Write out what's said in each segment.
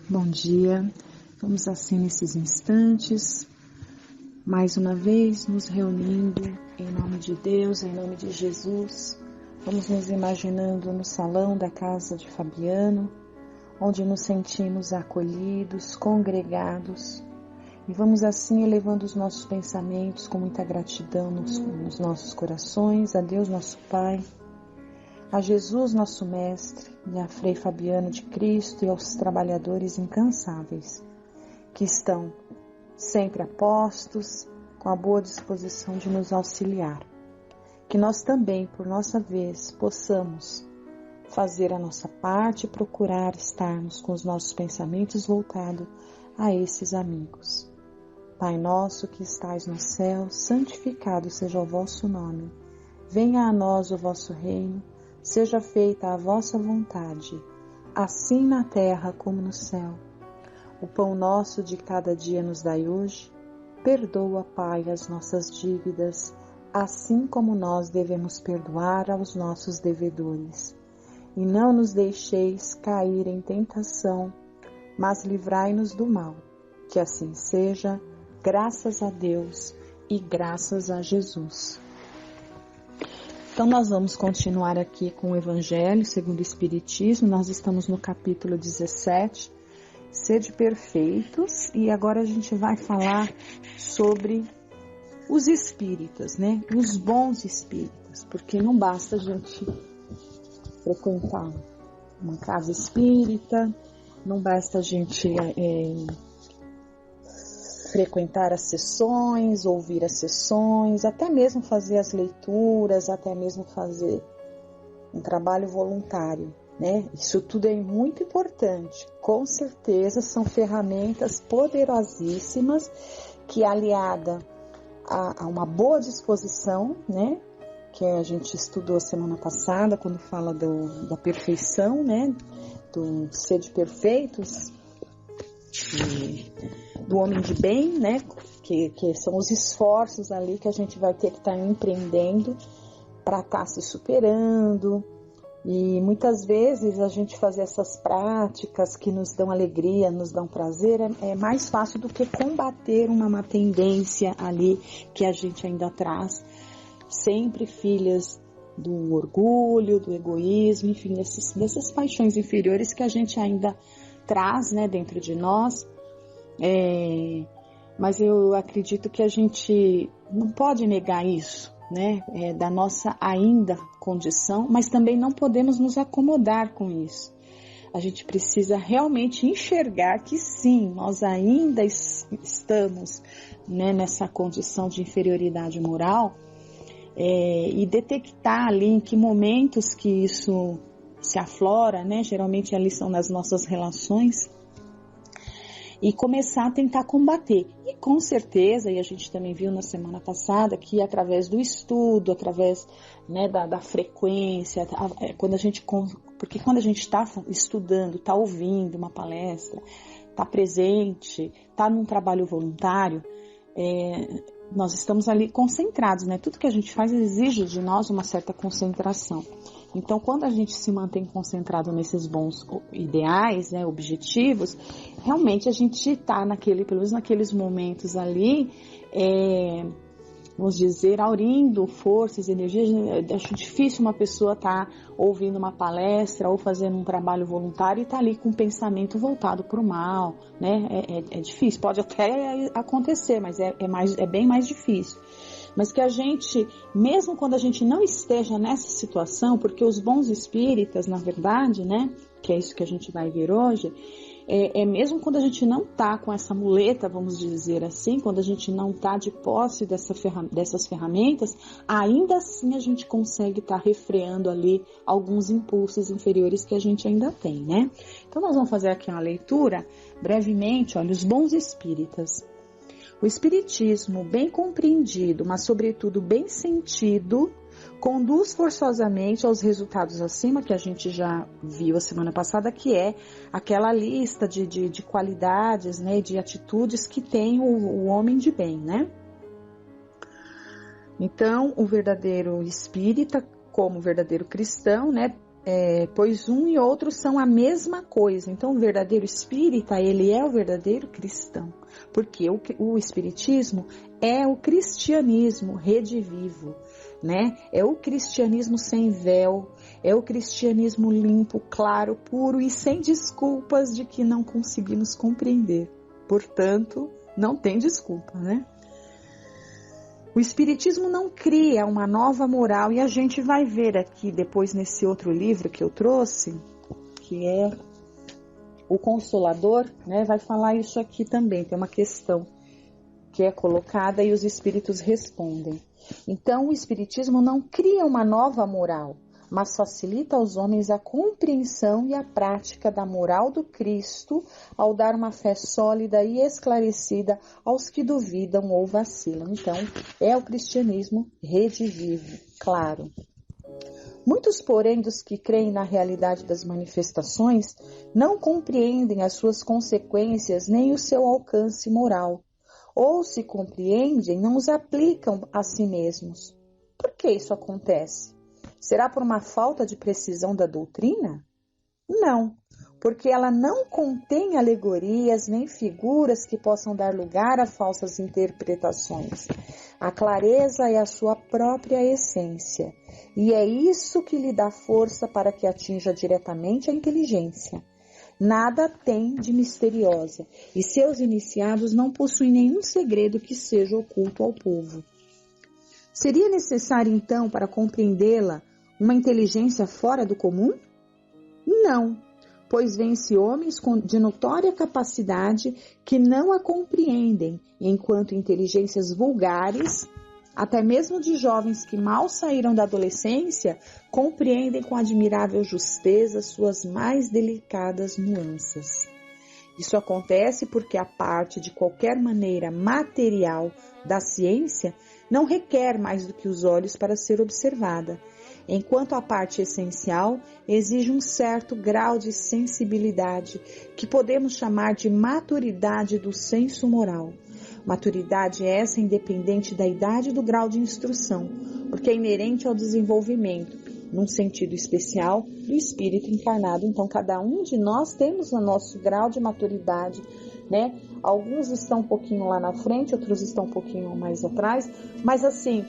Bom dia, vamos assim nesses instantes, mais uma vez nos reunindo em nome de Deus, em nome de Jesus. Vamos nos imaginando no salão da casa de Fabiano, onde nos sentimos acolhidos, congregados, e vamos assim elevando os nossos pensamentos com muita gratidão nos nossos corações, a Deus nosso Pai, a Jesus nosso Mestre, e a Frei Fabiano de Cristo e aos trabalhadores incansáveis, que estão sempre a postos, com a boa disposição de nos auxiliar. Que nós também, por nossa vez, possamos fazer a nossa parte e procurar estarmos com os nossos pensamentos voltados a esses amigos. Pai nosso que estais no céu, santificado seja o vosso nome. Venha a nós o vosso reino. Seja feita a vossa vontade, assim na terra como no céu. O pão nosso de cada dia nos dai hoje. Perdoa, Pai, as nossas dívidas, assim como nós devemos perdoar aos nossos devedores. E não nos deixeis cair em tentação, mas livrai-nos do mal. Que assim seja, graças a Deus e graças a Jesus. Então nós vamos continuar aqui com o Evangelho segundo o Espiritismo. Nós estamos no capítulo 17, Sede Perfeitos, e agora a gente vai falar sobre os espíritas, né? Os bons espíritas, porque não basta a gente frequentar uma casa espírita, não basta a gente frequentar as sessões, ouvir as sessões, até mesmo fazer as leituras, até mesmo fazer um trabalho voluntário, né? Isso tudo é muito importante. Com certeza são ferramentas poderosíssimas que, aliada a uma boa disposição, né? Que a gente estudou semana passada, quando fala da perfeição, né? Do ser de perfeitos, do homem de bem, né? Que são os esforços ali que a gente vai ter que estar empreendendo para estar se superando. E muitas vezes a gente fazer essas práticas que nos dão alegria, nos dão prazer, é mais fácil do que combater uma má tendência ali que a gente ainda traz, sempre filhas do orgulho, do egoísmo, enfim, dessas paixões inferiores que a gente ainda traz, né, dentro de nós. Mas eu acredito que a gente não pode negar isso, né, da nossa ainda condição, mas também não podemos nos acomodar com isso. A gente precisa realmente enxergar que sim, nós ainda estamos, né, nessa condição de inferioridade moral, e detectar ali em que momentos que isso se aflora, né, geralmente ali são nas nossas relações, e começar a tentar combater. E com certeza, e a gente também viu na semana passada, que através do estudo, através, né, da frequência, porque quando a gente está estudando, está ouvindo uma palestra, está presente, está num trabalho voluntário, nós estamos ali concentrados, né? Tudo que a gente faz exige de nós uma certa concentração. Então, quando a gente se mantém concentrado nesses bons ideais, né, objetivos, realmente a gente está pelo menos naqueles momentos ali, vamos dizer, aurindo forças, energias. Eu acho difícil uma pessoa estar ouvindo uma palestra ou fazendo um trabalho voluntário e estar ali com o pensamento voltado para o mal, né? É difícil, pode até acontecer, mas é bem mais difícil. Mas que a gente, mesmo quando a gente não esteja nessa situação, porque os bons espíritas, na verdade, né, que é isso que a gente vai ver hoje, mesmo quando a gente não está com essa muleta, vamos dizer assim, quando a gente não está de posse dessas ferramentas, ainda assim a gente consegue estar refreando ali alguns impulsos inferiores que a gente ainda tem, né? Então nós vamos fazer aqui uma leitura, brevemente, olha, os bons espíritas. O espiritismo, bem compreendido, mas sobretudo bem sentido, conduz forçosamente aos resultados acima, que a gente já viu a semana passada, que é aquela lista de qualidades, né, de atitudes que tem o homem de bem, né? Então, o verdadeiro espírita, como o verdadeiro cristão, né, pois um e outro são a mesma coisa. Então, o verdadeiro espírita, ele é o verdadeiro cristão. Porque o espiritismo é o cristianismo redivivo, né? É o cristianismo sem véu, é o cristianismo limpo, claro, puro e sem desculpas de que não conseguimos compreender. Portanto, não tem desculpa, né? O espiritismo não cria uma nova moral, e a gente vai ver aqui depois nesse outro livro que eu trouxe, que é O Consolador, né? Vai falar isso aqui também, tem uma questão que é colocada e os espíritos respondem. Então, o espiritismo não cria uma nova moral, mas facilita aos homens a compreensão e a prática da moral do Cristo ao dar uma fé sólida e esclarecida aos que duvidam ou vacilam. Então, é o cristianismo redivivo, claro. Muitos, porém, dos que creem na realidade das manifestações não compreendem as suas consequências nem o seu alcance moral. Ou, se compreendem, não os aplicam a si mesmos. Por que isso acontece? Será por uma falta de precisão da doutrina? Não, porque ela não contém alegorias nem figuras que possam dar lugar a falsas interpretações. A clareza é a sua própria essência, e é isso que lhe dá força para que atinja diretamente a inteligência. Nada tem de misteriosa, e seus iniciados não possuem nenhum segredo que seja oculto ao povo. Seria necessário, então, para compreendê-la, uma inteligência fora do comum? Não, pois vence homens de notória capacidade que não a compreendem, enquanto inteligências vulgares, até mesmo de jovens que mal saíram da adolescência, compreendem com admirável justeza suas mais delicadas nuances. Isso acontece porque a parte de qualquer maneira material da ciência não requer mais do que os olhos para ser observada, enquanto a parte essencial exige um certo grau de sensibilidade, que podemos chamar de maturidade do senso moral. Maturidade essa independente da idade e do grau de instrução, porque é inerente ao desenvolvimento, num sentido especial, do espírito encarnado. Então, cada um de nós temos o nosso grau de maturidade, né? Alguns estão um pouquinho lá na frente, outros estão um pouquinho mais atrás, mas assim,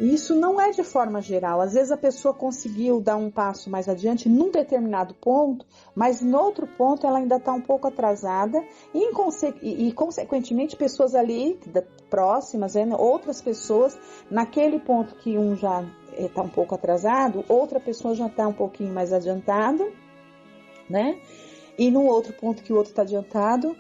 isso não é de forma geral. Às vezes a pessoa conseguiu dar um passo mais adiante num determinado ponto, mas no outro ponto ela ainda está um pouco atrasada e consequentemente, pessoas ali próximas, outras pessoas, naquele ponto que um já está um pouco atrasado, outra pessoa já está um pouquinho mais adiantado, né? E no outro ponto que o outro está adiantado,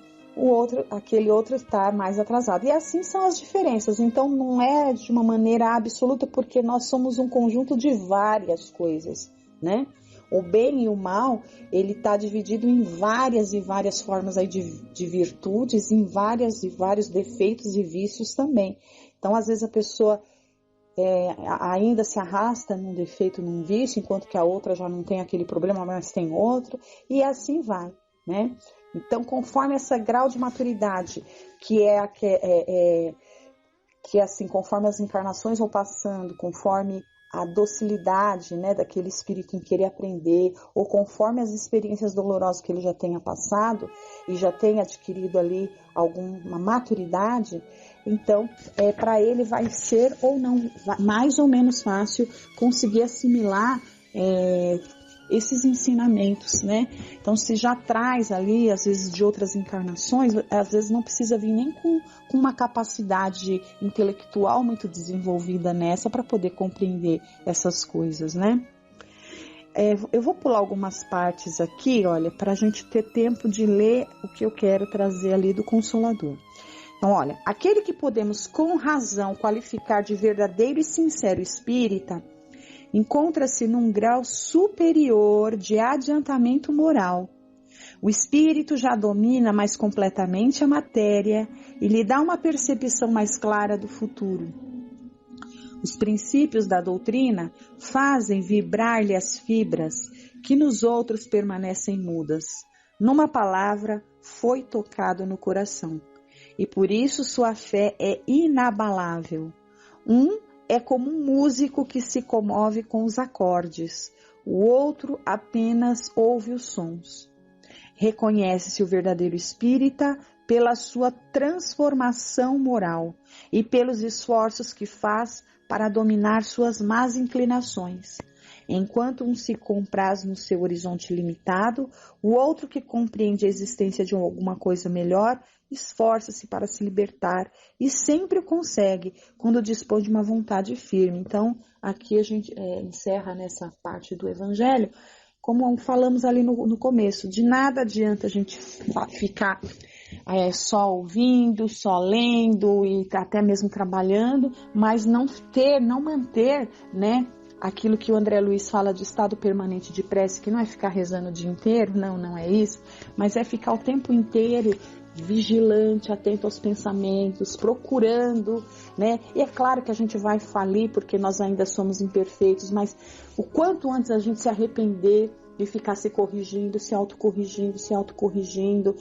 aquele outro está mais atrasado. E assim são as diferenças. Então não é de uma maneira absoluta, porque nós somos um conjunto de várias coisas, né? O bem e o mal, ele está dividido em várias e várias formas aí de virtudes, em vários defeitos e vícios também. Então, às vezes a pessoa ainda se arrasta num defeito, num vício, enquanto que a outra já não tem aquele problema, mas tem outro, e assim vai, né? Então, conforme esse grau de maturidade, que assim, conforme as encarnações vão passando, conforme a docilidade, né, daquele espírito em querer aprender, ou conforme as experiências dolorosas que ele já tenha passado e já tenha adquirido ali alguma maturidade, então para ele vai ser ou não mais ou menos fácil conseguir assimilar esses ensinamentos, né? Então, se já traz ali, às vezes, de outras encarnações, às vezes não precisa vir nem com uma capacidade intelectual muito desenvolvida nessa para poder compreender essas coisas, né? Eu vou pular algumas partes aqui, olha, para a gente ter tempo de ler o que eu quero trazer ali do Consolador. Então, olha, aquele que podemos com razão qualificar de verdadeiro e sincero espírita, encontra-se num grau superior de adiantamento moral. O espírito já domina mais completamente a matéria e lhe dá uma percepção mais clara do futuro. Os princípios da doutrina fazem vibrar-lhe as fibras que nos outros permanecem mudas. Numa palavra, foi tocado no coração. E por isso sua fé é inabalável. é como um músico que se comove com os acordes, o outro apenas ouve os sons. Reconhece-se o verdadeiro espírita pela sua transformação moral e pelos esforços que faz para dominar suas más inclinações. Enquanto um se compraz no seu horizonte limitado, o outro que compreende a existência de alguma coisa melhor, esforça-se para se libertar e sempre o consegue quando dispõe de uma vontade firme. Então, aqui a gente encerra nessa parte do Evangelho, como falamos ali no começo, de nada adianta a gente ficar só ouvindo, só lendo e até mesmo trabalhando, mas não manter, né, aquilo que o André Luiz fala de estado permanente de prece, que não é ficar rezando o dia inteiro, não é isso, mas é ficar o tempo inteiro vigilante, atento aos pensamentos, procurando, né? E é claro que a gente vai falir porque nós ainda somos imperfeitos, mas o quanto antes a gente se arrepender de ficar se corrigindo, se autocorrigindo,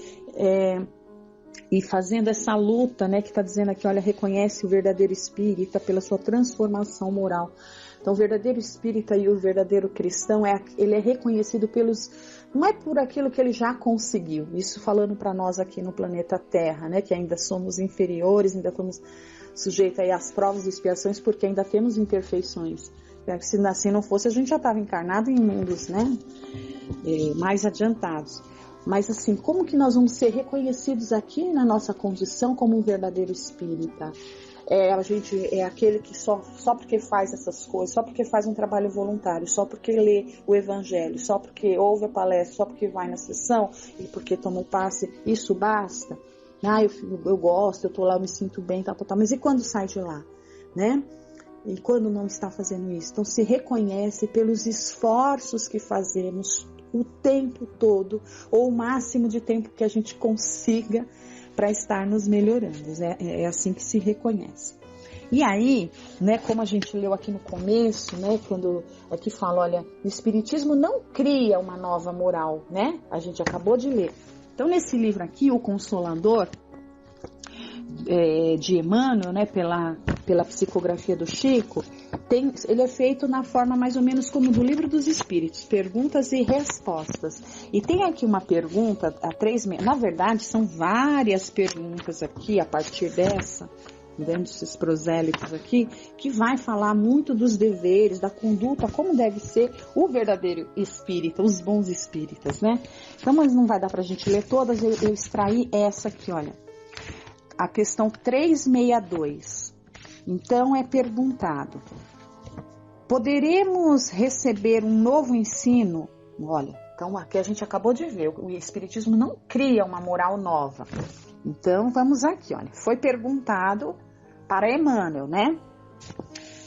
e fazendo essa luta, né, que está dizendo aqui, olha, reconhece o verdadeiro espírita pela sua transformação moral. Então, o verdadeiro espírita e o verdadeiro cristão, ele é reconhecido não é por aquilo que ele já conseguiu, isso falando para nós aqui no planeta Terra, né, que ainda somos inferiores, ainda estamos sujeitos aí às provas e expiações, porque ainda temos imperfeições. Se assim não fosse, a gente já estava encarnado em mundos, né, mais adiantados. Mas assim, como que nós vamos ser reconhecidos aqui na nossa condição como um verdadeiro espírita? A gente é aquele que só porque faz essas coisas, só porque faz um trabalho voluntário, só porque lê o Evangelho, só porque ouve a palestra, só porque vai na sessão e porque toma o passe, isso basta? Eu gosto, eu tô lá, eu me sinto bem, tal. Mas e quando sai de lá, né? E quando não está fazendo isso? Então se reconhece pelos esforços que fazemos o tempo todo, ou o máximo de tempo que a gente consiga para estar nos melhorando. É assim que se reconhece. E aí, né, como a gente leu aqui no começo, né, quando aqui fala, olha, o Espiritismo não cria uma nova moral, né? A gente acabou de ler. Então, nesse livro aqui, O Consolador, de Emmanuel, né, pela psicografia do Chico, ele é feito na forma mais ou menos como do Livro dos Espíritos, perguntas e respostas. E tem aqui uma pergunta, na verdade são várias perguntas aqui, a partir dessa, dentro desses prosélitos aqui, que vai falar muito dos deveres, da conduta, como deve ser o verdadeiro espírita, os bons espíritas, né? Então, mas não vai dar pra gente ler todas, eu extraí essa aqui, olha. A questão 362. Então é perguntado: poderemos receber um novo ensino? Olha, então aqui a gente acabou de ver, o Espiritismo não cria uma moral nova. Então vamos aqui, olha, foi perguntado para Emmanuel, né?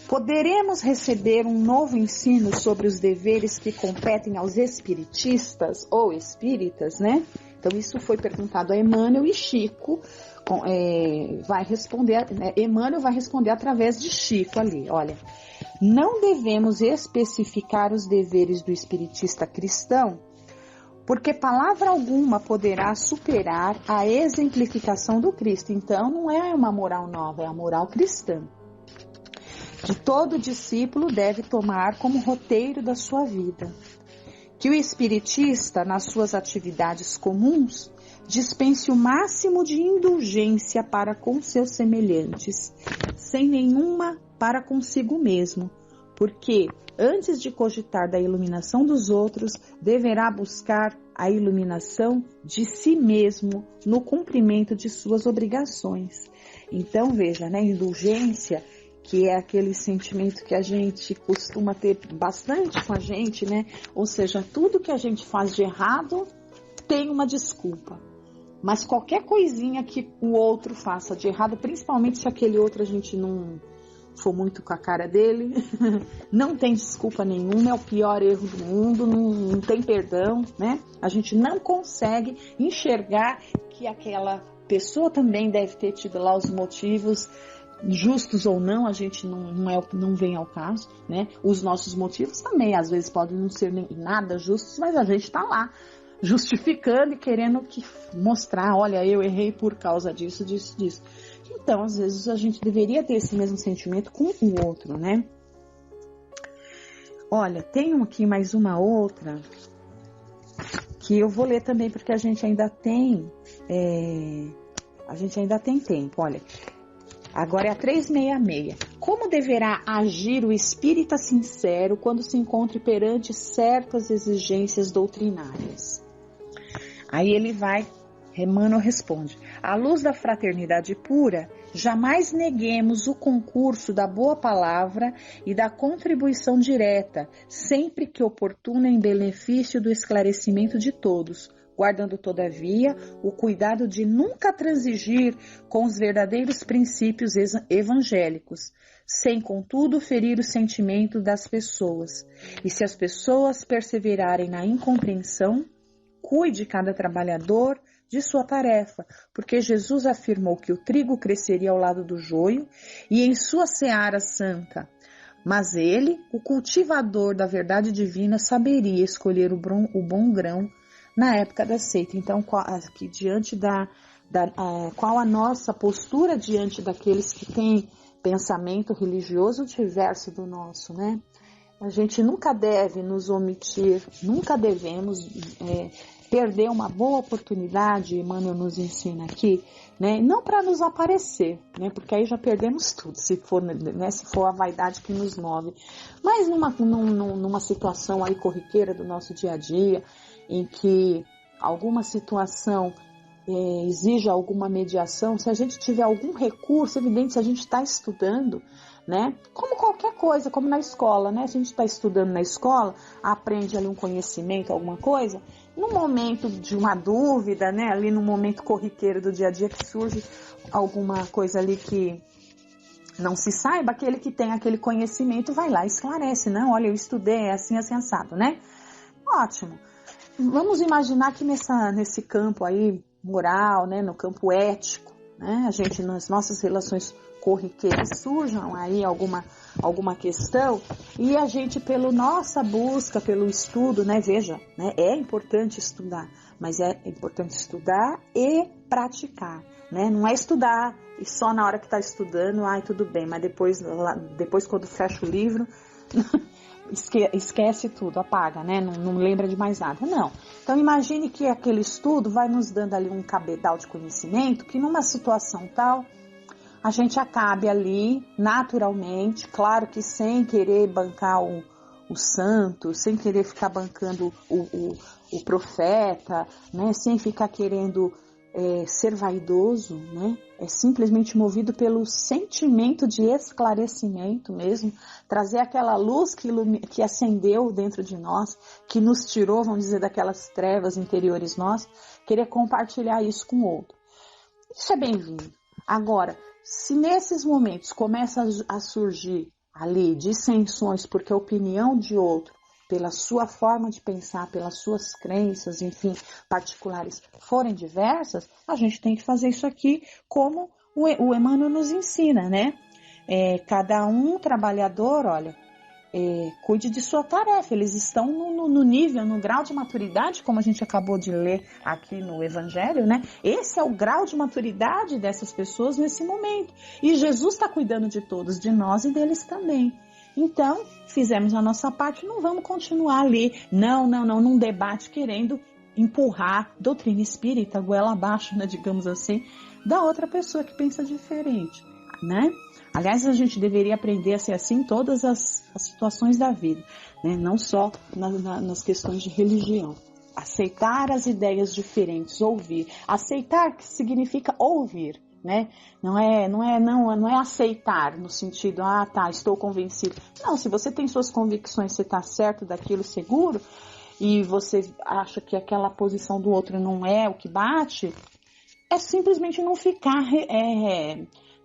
Poderemos receber um novo ensino sobre os deveres que competem aos espiritistas ou espíritas, né? Então isso foi perguntado a Emmanuel e Chico vai responder, né? Emmanuel vai responder através de Chico ali, olha. Não devemos especificar os deveres do espiritista cristão, porque palavra alguma poderá superar a exemplificação do Cristo. Então não é uma moral nova, é a moral cristã, que todo discípulo deve tomar como roteiro da sua vida. Que o espiritista, nas suas atividades comuns, dispense o máximo de indulgência para com seus semelhantes, sem nenhuma para consigo mesmo, porque, antes de cogitar da iluminação dos outros, deverá buscar a iluminação de si mesmo no cumprimento de suas obrigações. Então, veja, né, indulgência, que é aquele sentimento que a gente costuma ter bastante com a gente, né? Ou seja, tudo que a gente faz de errado tem uma desculpa. Mas qualquer coisinha que o outro faça de errado, principalmente se aquele outro a gente não for muito com a cara dele, não tem desculpa nenhuma, é o pior erro do mundo, não tem perdão, né? A gente não consegue enxergar que aquela pessoa também deve ter tido lá os motivos, justos ou não, a gente não vem ao caso, né? Os nossos motivos também, às vezes, podem não ser nem nada justos, mas a gente está lá, justificando e querendo mostrar, olha, eu errei por causa disso. Então, às vezes, a gente deveria ter esse mesmo sentimento com o outro, né? Olha, tem aqui mais uma outra que eu vou ler também, porque a gente ainda tem tempo. Olha, agora é a 366. Como deverá agir o espírita sincero quando se encontre perante certas exigências doutrinárias? Aí Emmanuel responde: à luz da fraternidade pura, jamais neguemos o concurso da boa palavra e da contribuição direta, sempre que oportuna em benefício do esclarecimento de todos, guardando, todavia, o cuidado de nunca transigir com os verdadeiros princípios evangélicos, sem, contudo, ferir o sentimento das pessoas. E se as pessoas perseverarem na incompreensão, cuide cada trabalhador de sua tarefa, porque Jesus afirmou que o trigo cresceria ao lado do joio e em sua seara santa. Mas ele, o cultivador da verdade divina, saberia escolher o bom grão na época da seita. Então, aqui, diante qual a nossa postura diante daqueles que têm pensamento religioso diverso do nosso, né? A gente nunca deve nos omitir, nunca devemos perder uma boa oportunidade, Emmanuel nos ensina aqui, né? Não para nos aparecer, né? Porque aí já perdemos tudo, se for a vaidade que nos move. Mas numa situação aí corriqueira do nosso dia a dia, em que alguma situação exija alguma mediação, se a gente tiver algum recurso, evidente, se a gente está estudando, né? Como qualquer coisa, como na escola, né? Se a gente está estudando na escola, aprende ali um conhecimento, alguma coisa, no momento de uma dúvida, né? Ali no momento corriqueiro do dia a dia que surge alguma coisa ali que não se saiba, aquele que tem aquele conhecimento vai lá e esclarece, não? Olha, eu estudei, é assim, assim, assado, né? Ótimo. Vamos imaginar que nesse campo aí moral, né? No campo ético, né? A gente, nas nossas relações corriqueiras, surjam aí alguma questão e a gente, pela nossa busca, pelo estudo, né? Veja, né? É importante estudar, mas é importante estudar e praticar, né? Não é estudar e só na hora que está estudando, tudo bem, mas depois quando fecha o livro esquece tudo, apaga, né? Não lembra de mais nada, não. Então imagine que aquele estudo vai nos dando ali um cabedal de conhecimento que numa situação tal a gente acabe ali naturalmente, claro que sem querer bancar o santo, sem querer ficar bancando o profeta, né? Sem ficar querendo ser vaidoso, né? É simplesmente movido pelo sentimento de esclarecimento mesmo, trazer aquela luz que acendeu dentro de nós, que nos tirou, vamos dizer, daquelas trevas interiores nós, querer compartilhar isso com o outro. Isso é bem-vindo. Agora, se nesses momentos começa a surgir ali dissensões porque a opinião de outro, pela sua forma de pensar, pelas suas crenças, enfim, particulares, forem diversas, a gente tem que fazer isso aqui como o Emmanuel nos ensina, né? Cada um trabalhador, olha, cuide de sua tarefa. Eles estão no nível, no grau de maturidade, como a gente acabou de ler aqui no Evangelho, né? Esse é o grau de maturidade dessas pessoas nesse momento. E Jesus está cuidando de todos, de nós e deles também. Então, fizemos a nossa parte, não vamos continuar ali, num debate querendo empurrar doutrina espírita, goela abaixo, né, digamos assim, da outra pessoa que pensa diferente, né? Aliás, a gente deveria aprender a ser assim em todas as situações da vida, né? Não só nas questões de religião. Aceitar as ideias diferentes, ouvir. Aceitar que significa ouvir, né? Não é aceitar no sentido, estou convencido. Não, se você tem suas convicções, você está certo daquilo, seguro, e você acha que aquela posição do outro não é o que bate, é simplesmente não ficar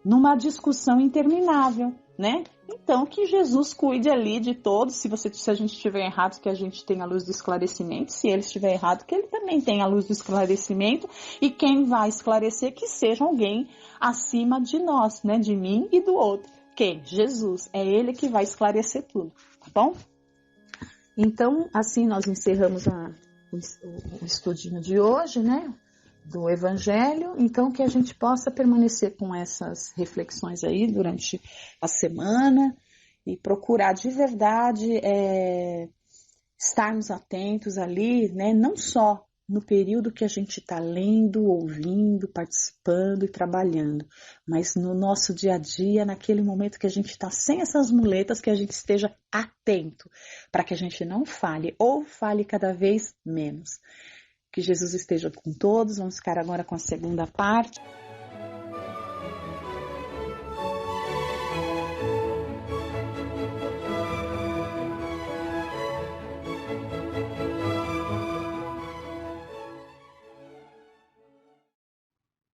numa discussão interminável, né? Então, que Jesus cuide ali de todos. Se a gente estiver errado, que a gente tenha a luz do esclarecimento. Se ele estiver errado, que ele também tenha a luz do esclarecimento. E quem vai esclarecer, que seja alguém acima de nós, né? De mim e do outro. Quem? Jesus. É ele que vai esclarecer tudo, tá bom? Então, assim nós encerramos o estudinho de hoje, né? do Evangelho, então que a gente possa permanecer com essas reflexões aí durante a semana e procurar de verdade estarmos atentos ali, né, não só no período que a gente está lendo, ouvindo, participando e trabalhando, mas no nosso dia a dia, naquele momento que a gente está sem essas muletas, que a gente esteja atento, para que a gente não falhe ou fale cada vez menos. Que Jesus esteja com todos. Vamos ficar agora com a segunda parte.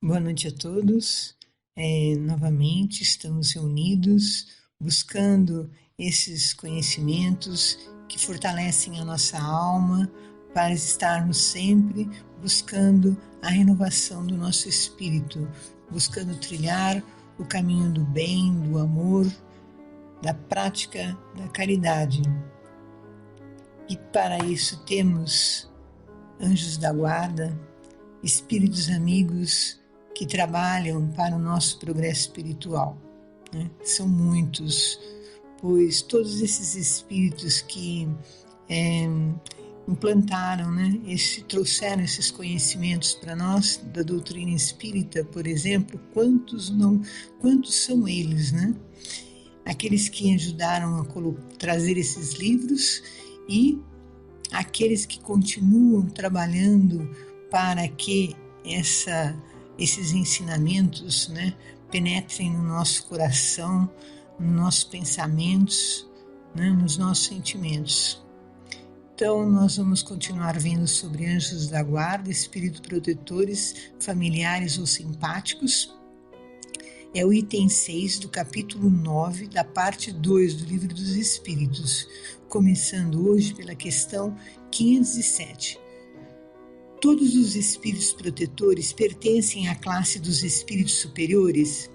Boa noite a todos. Novamente estamos reunidos buscando esses conhecimentos que fortalecem a nossa alma para estarmos sempre buscando a renovação do nosso espírito, buscando trilhar o caminho do bem, do amor, da prática da caridade. E para isso temos anjos da guarda, espíritos amigos que trabalham para o nosso progresso espiritual, né? São muitos, pois todos esses espíritos que implantaram, né, trouxeram esses conhecimentos para nós da doutrina espírita, por exemplo, quantos são eles, né? Aqueles que ajudaram a trazer esses livros e aqueles que continuam trabalhando para que esses ensinamentos, né, penetrem no nosso coração, nos nossos pensamentos, né, nos nossos sentimentos. Então, nós vamos continuar vendo sobre anjos da guarda, espíritos protetores, familiares ou simpáticos. É o item 6 do capítulo 9, da parte 2 do Livro dos Espíritos, começando hoje pela questão 507. Todos os espíritos protetores pertencem à classe dos espíritos superiores?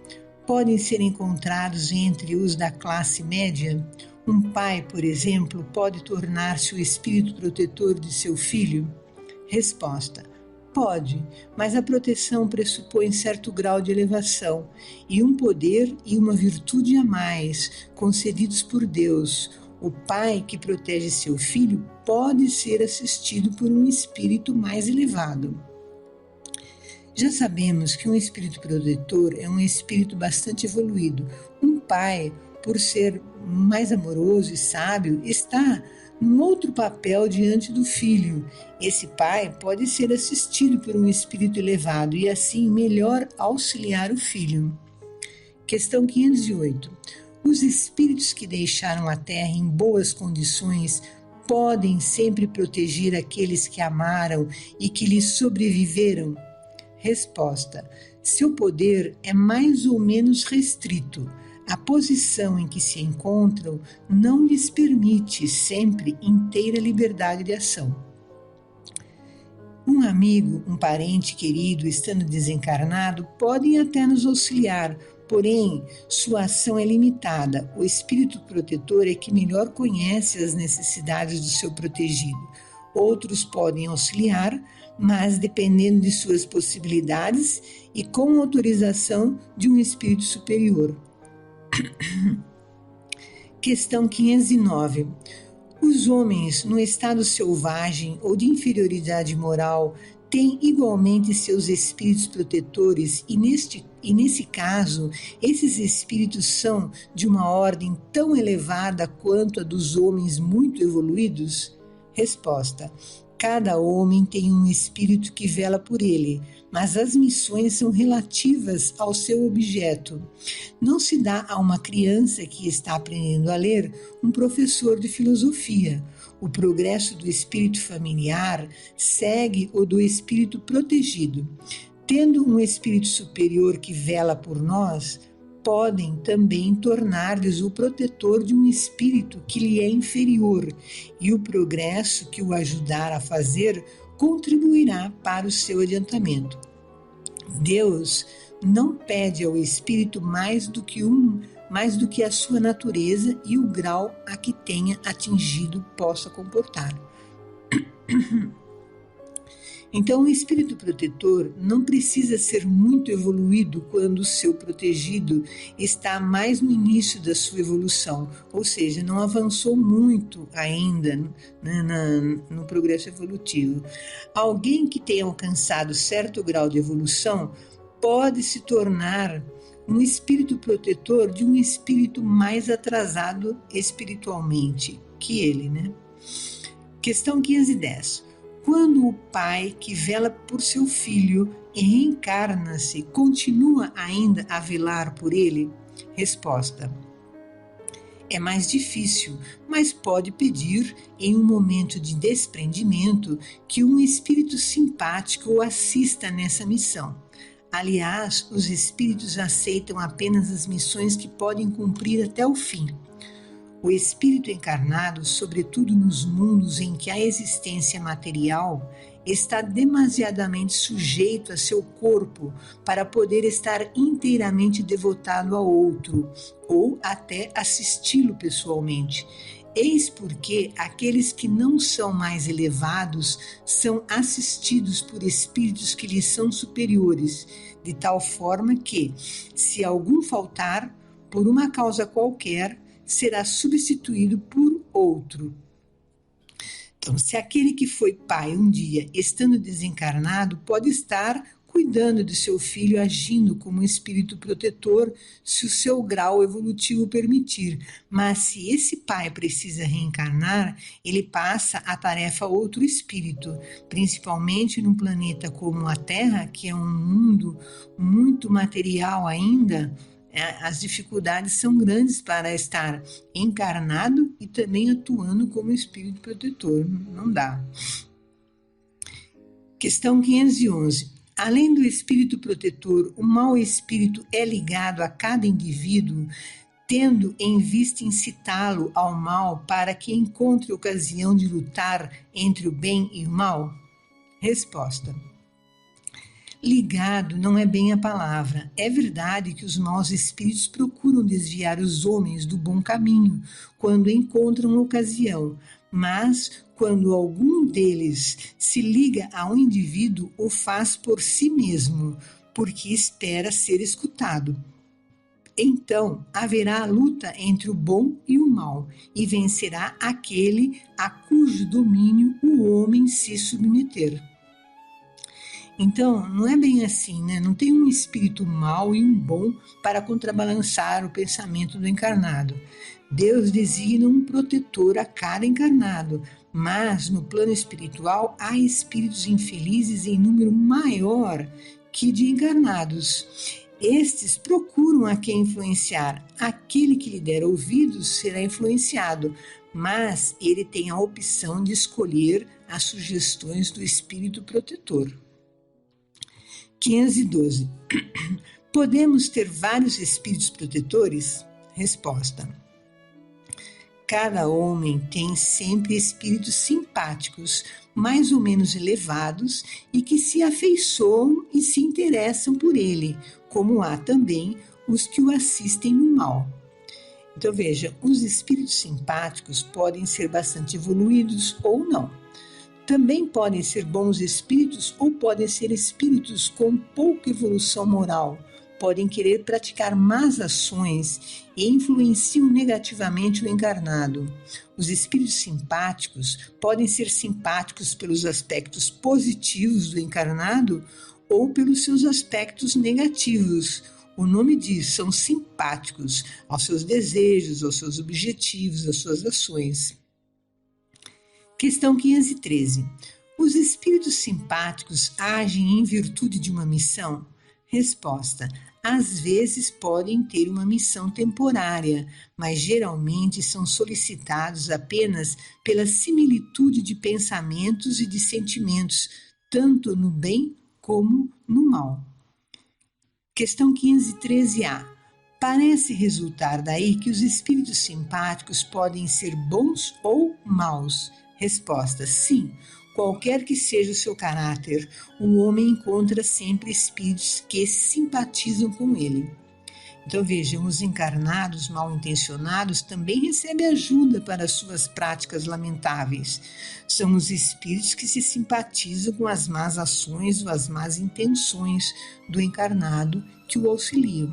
Podem ser encontrados entre os da classe média? Um pai, por exemplo, pode tornar-se o espírito protetor de seu filho? Resposta: pode, mas a proteção pressupõe certo grau de elevação e um poder e uma virtude a mais, concedidos por Deus. O pai que protege seu filho pode ser assistido por um espírito mais elevado. Já sabemos que um espírito protetor é um espírito bastante evoluído. Um pai, por ser mais amoroso e sábio, está num outro papel diante do filho. Esse pai pode ser assistido por um espírito elevado e assim melhor auxiliar o filho. Questão 508. Os espíritos que deixaram a Terra em boas condições podem sempre proteger aqueles que amaram e que lhes sobreviveram? Resposta: seu poder é mais ou menos restrito. A posição em que se encontram não lhes permite sempre inteira liberdade de ação. Um amigo, um parente querido, estando desencarnado, podem até nos auxiliar, porém, sua ação é limitada. O espírito protetor é que melhor conhece as necessidades do seu protegido. Outros podem auxiliar, mas dependendo de suas possibilidades e com autorização de um espírito superior. Questão 509. Os homens, no estado selvagem ou de inferioridade moral, têm igualmente seus espíritos protetores e nesse caso, esses espíritos são de uma ordem tão elevada quanto a dos homens muito evoluídos? Resposta: cada homem tem um espírito que vela por ele, mas as missões são relativas ao seu objeto. Não se dá a uma criança que está aprendendo a ler um professor de filosofia. O progresso do espírito familiar segue o do espírito protegido. Tendo um espírito superior que vela por nós, podem também tornar-lhes o protetor de um espírito que lhe é inferior, e o progresso que o ajudar a fazer contribuirá para o seu adiantamento. Deus não pede ao espírito mais do que a sua natureza e o grau a que tenha atingido possa comportar. Então, o espírito protetor não precisa ser muito evoluído quando o seu protegido está mais no início da sua evolução, ou seja, não avançou muito ainda, né, no progresso evolutivo. Alguém que tenha alcançado certo grau de evolução pode se tornar um espírito protetor de um espírito mais atrasado espiritualmente que ele, né? Questão 510. Quando o pai que vela por seu filho e reencarna-se, continua ainda a velar por ele? Resposta. É mais difícil, mas pode pedir, em um momento de desprendimento, que um espírito simpático o assista nessa missão. Aliás, os espíritos aceitam apenas as missões que podem cumprir até o fim. O espírito encarnado, sobretudo nos mundos em que a existência material está demasiadamente sujeito a seu corpo para poder estar inteiramente devotado ao outro ou até assisti-lo pessoalmente. Eis porque aqueles que não são mais elevados são assistidos por espíritos que lhes são superiores, de tal forma que, se algum faltar, por uma causa qualquer, será substituído por outro. Então, se aquele que foi pai um dia, estando desencarnado, pode estar cuidando de seu filho, agindo como um espírito protetor, se o seu grau evolutivo permitir. Mas se esse pai precisa reencarnar, ele passa a tarefa a outro espírito, principalmente num planeta como a Terra, que é um mundo muito material ainda. As dificuldades são grandes para estar encarnado e também atuando como espírito protetor. Não dá. Questão 511. Além do espírito protetor, o mau espírito é ligado a cada indivíduo, tendo em vista incitá-lo ao mal para que encontre ocasião de lutar entre o bem e o mal? Resposta. Ligado não é bem a palavra. É verdade que os maus espíritos procuram desviar os homens do bom caminho quando encontram ocasião, mas quando algum deles se liga a um indivíduo, o faz por si mesmo, porque espera ser escutado. Então haverá a luta entre o bom e o mal, e vencerá aquele a cujo domínio o homem se submeter. Então, não é bem assim, né? Não tem um espírito mau e um bom para contrabalançar o pensamento do encarnado. Deus designa um protetor a cada encarnado, mas no plano espiritual há espíritos infelizes em número maior que de encarnados. Estes procuram a quem influenciar. Aquele que lhe der ouvidos será influenciado, mas ele tem a opção de escolher as sugestões do espírito protetor. 512. Podemos ter vários espíritos protetores? Resposta. Cada homem tem sempre espíritos simpáticos, mais ou menos elevados, e que se afeiçoam e se interessam por ele, como há também os que o assistem no mal. Então veja, os espíritos simpáticos podem ser bastante evoluídos ou não. Também podem ser bons espíritos ou podem ser espíritos com pouca evolução moral, podem querer praticar más ações e influenciam negativamente o encarnado. Os espíritos simpáticos podem ser simpáticos pelos aspectos positivos do encarnado ou pelos seus aspectos negativos. O nome diz, são simpáticos aos seus desejos, aos seus objetivos, às suas ações. Questão 513. Os espíritos simpáticos agem em virtude de uma missão? Resposta. Às vezes podem ter uma missão temporária, mas geralmente são solicitados apenas pela similitude de pensamentos e de sentimentos, tanto no bem como no mal. Questão 513A. Parece resultar daí que os espíritos simpáticos podem ser bons ou maus. Resposta: sim, qualquer que seja o seu caráter, o homem encontra sempre espíritos que simpatizam com ele. Então vejam, os encarnados mal intencionados também recebem ajuda para suas práticas lamentáveis. São os espíritos que se simpatizam com as más ações ou as más intenções do encarnado que o auxiliam.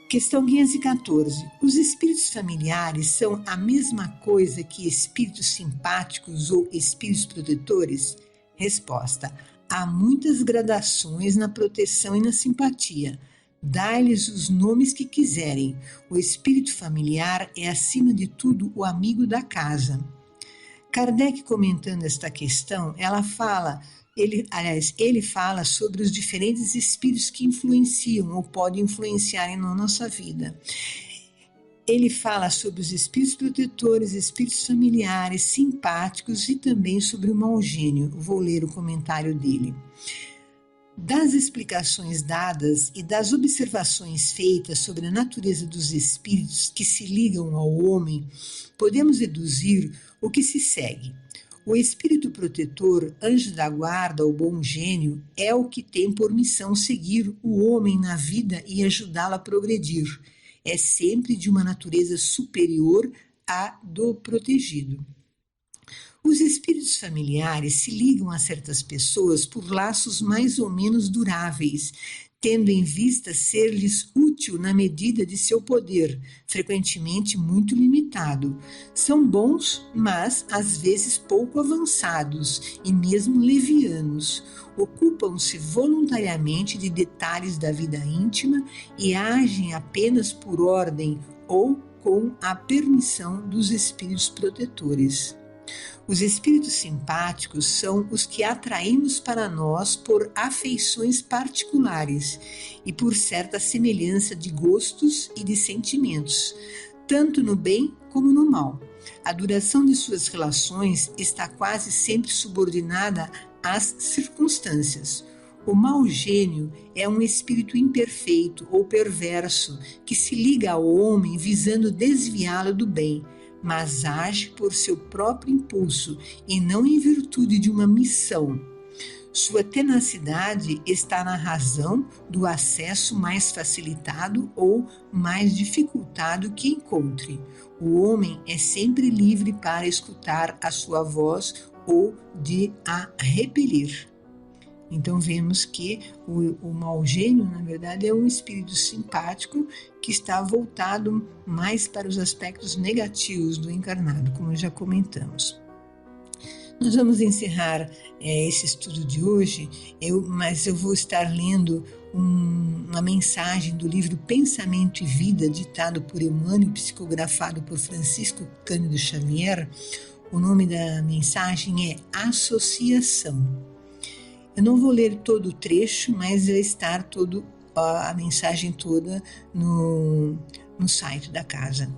Questão 514. Os espíritos familiares são a mesma coisa que espíritos simpáticos ou espíritos protetores? Resposta: há muitas gradações na proteção e na simpatia. Dá-lhes os nomes que quiserem. O espírito familiar é, acima de tudo, o amigo da casa. Kardec, comentando esta questão, ele fala sobre os diferentes espíritos que influenciam ou podem influenciar na nossa vida. Ele fala sobre os espíritos protetores, espíritos familiares, simpáticos e também sobre o mau gênio. Vou ler o comentário dele. Das explicações dadas e das observações feitas sobre a natureza dos espíritos que se ligam ao homem, podemos deduzir o que se segue. O espírito protetor, anjo da guarda ou bom gênio, é o que tem por missão seguir o homem na vida e ajudá-lo a progredir. É sempre de uma natureza superior à do protegido. Os espíritos familiares se ligam a certas pessoas por laços mais ou menos duráveis, tendo em vista ser-lhes útil na medida de seu poder, frequentemente muito limitado. São bons, mas às vezes pouco avançados e mesmo levianos. Ocupam-se voluntariamente de detalhes da vida íntima e agem apenas por ordem ou com a permissão dos espíritos protetores. Os espíritos simpáticos são os que atraímos para nós por afeições particulares e por certa semelhança de gostos e de sentimentos, tanto no bem como no mal. A duração de suas relações está quase sempre subordinada às circunstâncias. O mau gênio é um espírito imperfeito ou perverso que se liga ao homem visando desviá-lo do bem, mas age por seu próprio impulso e não em virtude de uma missão. Sua tenacidade está na razão do acesso mais facilitado ou mais dificultado que encontre. O homem é sempre livre para escutar a sua voz ou de a repelir. Então vemos que o mau gênio, na verdade, é um espírito simpático que está voltado mais para os aspectos negativos do encarnado, como já comentamos. Nós vamos encerrar esse estudo de hoje, mas eu vou estar lendo uma mensagem do livro Pensamento e Vida, ditado por Emmanuel, psicografado por Francisco Cândido Xavier. O nome da mensagem é Associação. Eu não vou ler todo o trecho, mas vai estar a mensagem toda no site da casa.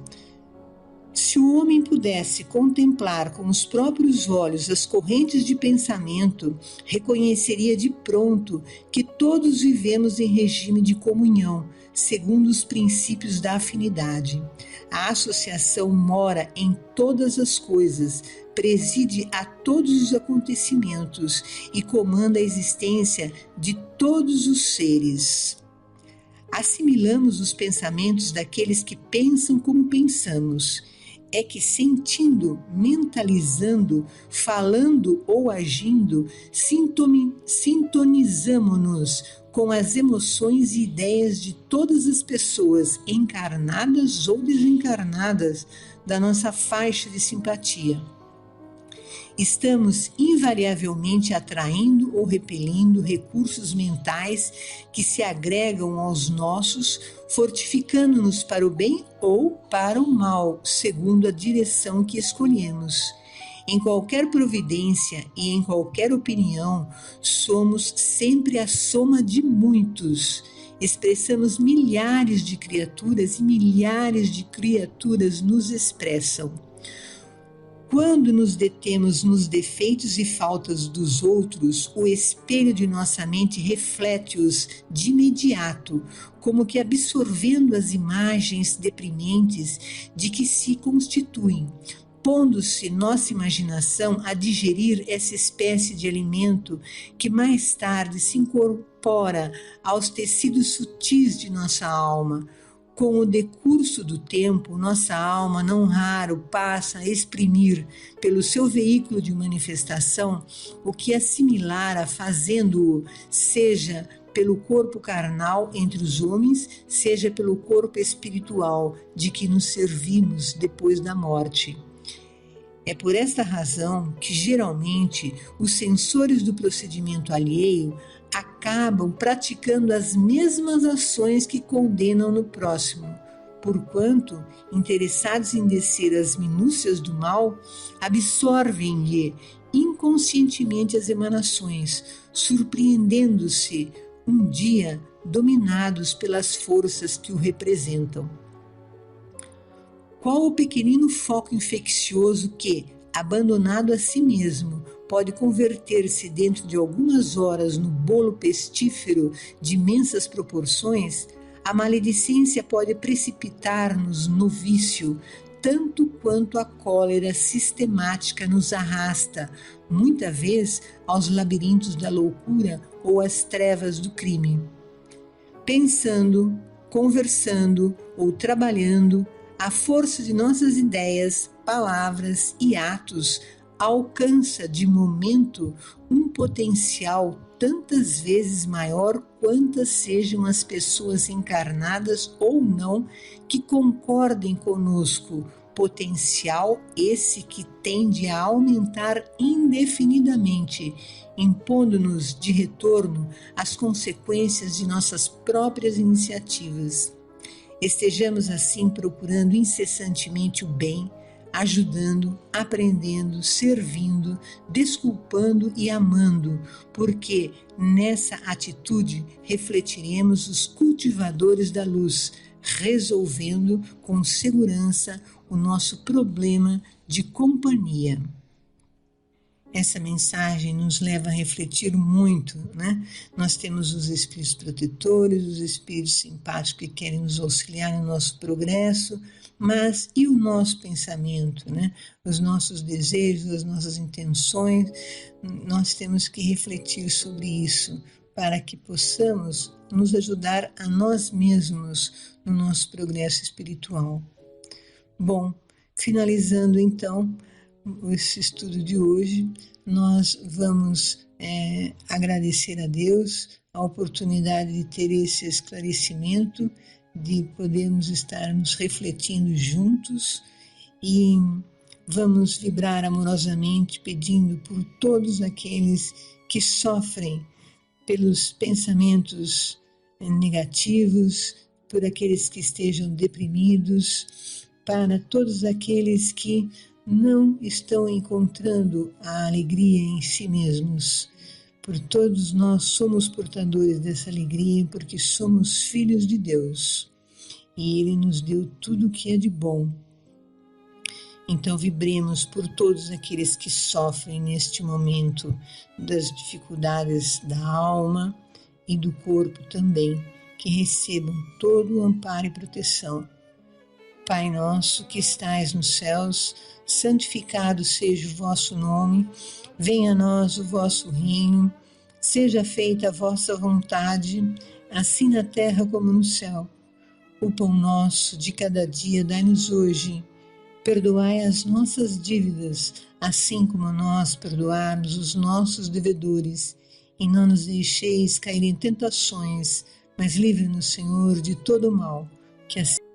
Se o homem pudesse contemplar com os próprios olhos as correntes de pensamento, reconheceria de pronto que todos vivemos em regime de comunhão, segundo os princípios da afinidade. A associação mora em todas as coisas, preside a todos os acontecimentos e comanda a existência de todos os seres. Assimilamos os pensamentos daqueles que pensam como pensamos. É que sentindo, mentalizando, falando ou agindo, sintonizamo-nos com as emoções e ideias de todas as pessoas, encarnadas ou desencarnadas, da nossa faixa de simpatia. Estamos invariavelmente atraindo ou repelindo recursos mentais que se agregam aos nossos, fortificando-nos para o bem ou para o mal, segundo a direção que escolhemos. Em qualquer providência e em qualquer opinião, somos sempre a soma de muitos. Expressamos milhares de criaturas e milhares de criaturas nos expressam. Quando nos detemos nos defeitos e faltas dos outros, o espelho de nossa mente reflete-os de imediato, como que absorvendo as imagens deprimentes de que se constituem, pondo-se nossa imaginação a digerir essa espécie de alimento que mais tarde se incorpora incorpora aos tecidos sutis de nossa alma. Com o decurso do tempo, nossa alma não raro passa a exprimir, pelo seu veículo de manifestação, o que é similar a fazendo-o, seja pelo corpo carnal entre os homens, seja pelo corpo espiritual de que nos servimos depois da morte. É por esta razão que, geralmente, os censores do procedimento alheio acabam praticando as mesmas ações que condenam no próximo, porquanto, interessados em descer as minúcias do mal, absorvem-lhe inconscientemente as emanações, surpreendendo-se um dia dominados pelas forças que o representam. Qual o pequenino foco infeccioso que, abandonado a si mesmo, pode converter-se dentro de algumas horas no bolo pestífero de imensas proporções, a maledicência pode precipitar-nos no vício, tanto quanto a cólera sistemática nos arrasta, muita vez, aos labirintos da loucura ou às trevas do crime. Pensando, conversando ou trabalhando, a força de nossas ideias, palavras e atos alcança de momento um potencial tantas vezes maior quantas sejam as pessoas encarnadas ou não que concordem conosco, potencial esse que tende a aumentar indefinidamente, impondo-nos de retorno as consequências de nossas próprias iniciativas. Estejamos assim procurando incessantemente o bem, ajudando, aprendendo, servindo, desculpando e amando, porque nessa atitude refletiremos os cultivadores da luz, resolvendo com segurança o nosso problema de companhia. Essa mensagem nos leva a refletir muito, né? Nós temos os espíritos protetores, os espíritos simpáticos que querem nos auxiliar no nosso progresso, mas e o nosso pensamento, né? Os nossos desejos, as nossas intenções, nós temos que refletir sobre isso para que possamos nos ajudar a nós mesmos no nosso progresso espiritual. Bom, finalizando então esse estudo de hoje, nós vamos agradecer a Deus a oportunidade de ter esse esclarecimento, de podermos estarmos refletindo juntos e vamos vibrar amorosamente pedindo por todos aqueles que sofrem pelos pensamentos negativos, por aqueles que estejam deprimidos, para todos aqueles que não estão encontrando a alegria em si mesmos. Por todos nós somos portadores dessa alegria, porque somos filhos de Deus. E Ele nos deu tudo o que é de bom. Então vibremos por todos aqueles que sofrem neste momento das dificuldades da alma e do corpo também, que recebam todo o amparo e proteção. Pai nosso que estais nos céus, santificado seja o vosso nome, venha a nós o vosso reino, seja feita a vossa vontade, assim na terra como no céu. O pão nosso de cada dia dai-nos hoje, perdoai as nossas dívidas, assim como nós perdoamos os nossos devedores, e não nos deixeis cair em tentações, mas livre-nos, Senhor, de todo o mal, que assim